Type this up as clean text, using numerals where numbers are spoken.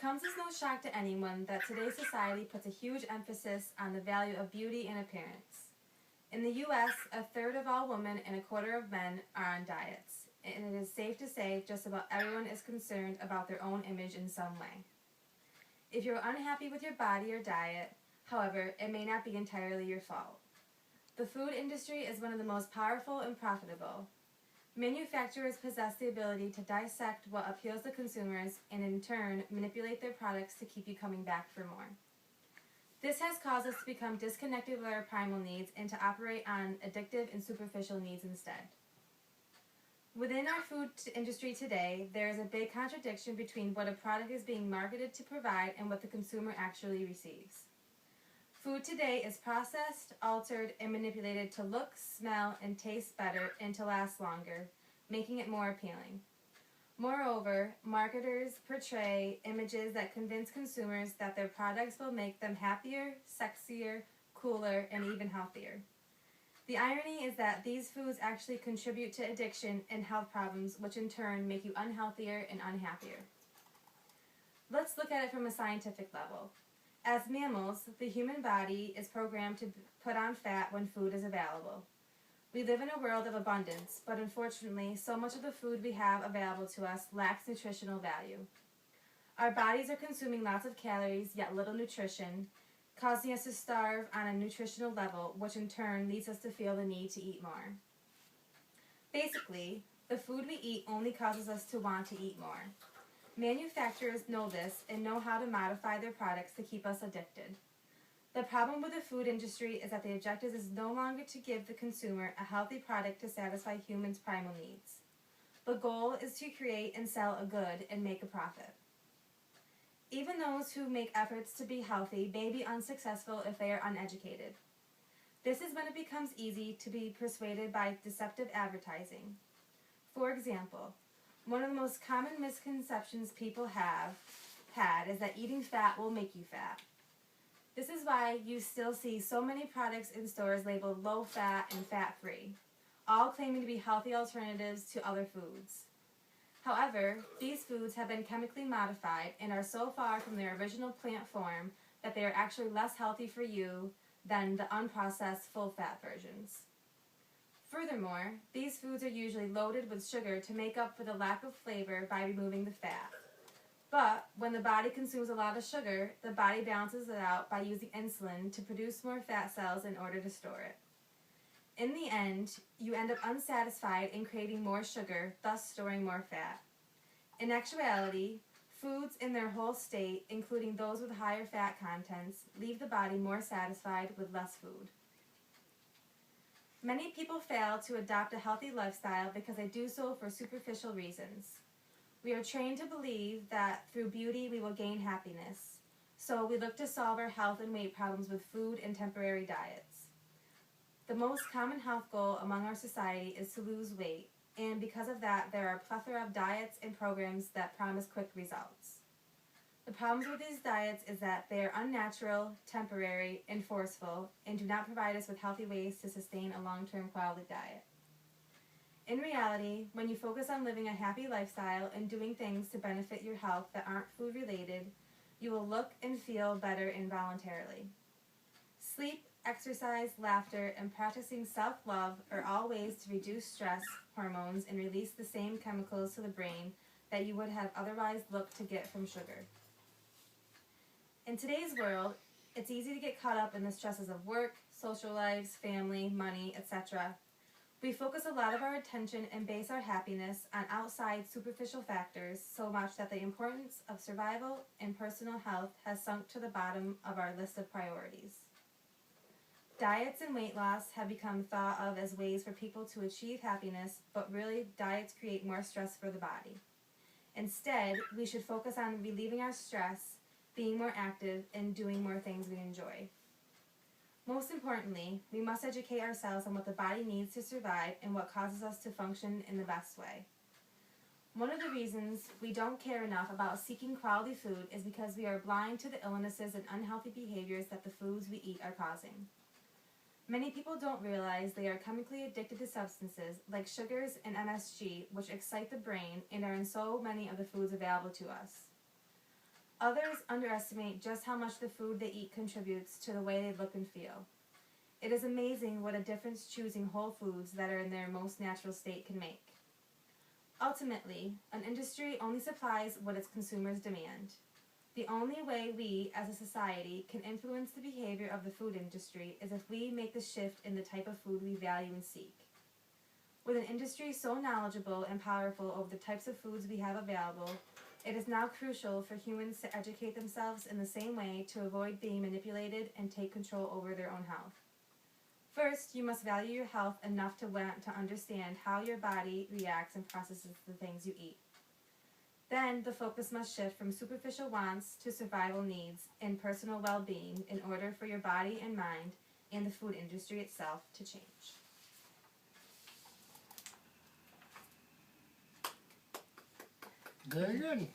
comes as no shock to anyone that today's society puts a huge emphasis on the value of beauty and appearance. In the U.S., a third of all women and a quarter of men are on diets, and it is safe to say just about everyone is concerned about their own image in some way. If you're unhappy with your body or diet, however, it may not be entirely your fault. The food industry is one of the most powerful and profitable. Manufacturers possess the ability to dissect what appeals to consumers and in turn manipulate their products to keep you coming back for more. This has caused us to become disconnected with our primal needs and to operate on addictive and superficial needs instead. Within our food industry today, there is a big contradiction between what a product is being marketed to provide and what the consumer actually receives. Food today is processed, altered, and manipulated to look, smell, and taste better and to last longer, making it more appealing. Moreover, marketers portray images that convince consumers that their products will make them happier, sexier, cooler, and even healthier. The irony is that these foods actually contribute to addiction and health problems, which in turn make you unhealthier and unhappier. Let's look at it from a scientific level. As mammals, the human body is programmed to put on fat when food is available. We live in a world of abundance, but unfortunately, so much of the food we have available to us lacks nutritional value. Our bodies are consuming lots of calories, yet little nutrition, causing us to starve on a nutritional level, which in turn leads us to feel the need to eat more. Basically, the food we eat only causes us to want to eat more. Manufacturers know this and know how to modify their products to keep us addicted. The problem with the food industry is that the objective is no longer to give the consumer a healthy product to satisfy humans' primal needs. The goal is to create and sell a good and make a profit. Even those who make efforts to be healthy may be unsuccessful if they are uneducated. This is when it becomes easy to be persuaded by deceptive advertising. For example, one of the most common misconceptions people have had is that eating fat will make you fat. This is why you still see so many products in stores labeled low fat and fat free, all claiming to be healthy alternatives to other foods. However, these foods have been chemically modified and are so far from their original plant form that they are actually less healthy for you than the unprocessed full fat versions. Furthermore, these foods are usually loaded with sugar to make up for the lack of flavor by removing the fat. But when the body consumes a lot of sugar, the body balances it out by using insulin to produce more fat cells in order to store it. In the end, you end up unsatisfied and craving more sugar, thus storing more fat. In actuality, foods in their whole state, including those with higher fat contents, leave the body more satisfied with less food. Many people fail to adopt a healthy lifestyle because they do so for superficial reasons. We are trained to believe that through beauty we will gain happiness, so we look to solve our health and weight problems with food and temporary diets. The most common health goal among our society is to lose weight, and because of that, there are a plethora of diets and programs that promise quick results. The problem with these diets is that they are unnatural, temporary, and forceful, and do not provide us with healthy ways to sustain a long-term quality diet. In reality, when you focus on living a happy lifestyle and doing things to benefit your health that aren't food-related, you will look and feel better involuntarily. Sleep, exercise, laughter, and practicing self-love are all ways to reduce stress hormones and release the same chemicals to the brain that you would have otherwise looked to get from sugar. In today's world, it's easy to get caught up in the stresses of work, social lives, family, money, etc. We focus a lot of our attention and base our happiness on outside superficial factors so much that the importance of survival and personal health has sunk to the bottom of our list of priorities. Diets and weight loss have become thought of as ways for people to achieve happiness, but really diets create more stress for the body. Instead, we should focus on relieving our stress, being more active, and doing more things we enjoy. Most importantly, we must educate ourselves on what the body needs to survive and what causes us to function in the best way. One of the reasons we don't care enough about seeking quality food is because we are blind to the illnesses and unhealthy behaviors that the foods we eat are causing. Many people don't realize they are chemically addicted to substances like sugars and MSG, which excite the brain and are in so many of the foods available to us. Others underestimate just how much the food they eat contributes to the way they look and feel. It is amazing what a difference choosing whole foods that are in their most natural state can make. Ultimately, an industry only supplies what its consumers demand. The only way we, as a society, can influence the behavior of the food industry is if we make the shift in the type of food we value and seek. With an industry so knowledgeable and powerful over the types of foods we have available, it is now crucial for humans to educate themselves in the same way to avoid being manipulated and take control over their own health. First, you must value your health enough to want to understand how your body reacts and processes the things you eat. Then, the focus must shift from superficial wants to survival needs and personal well-being in order for your body and mind and the food industry itself to change. Very good.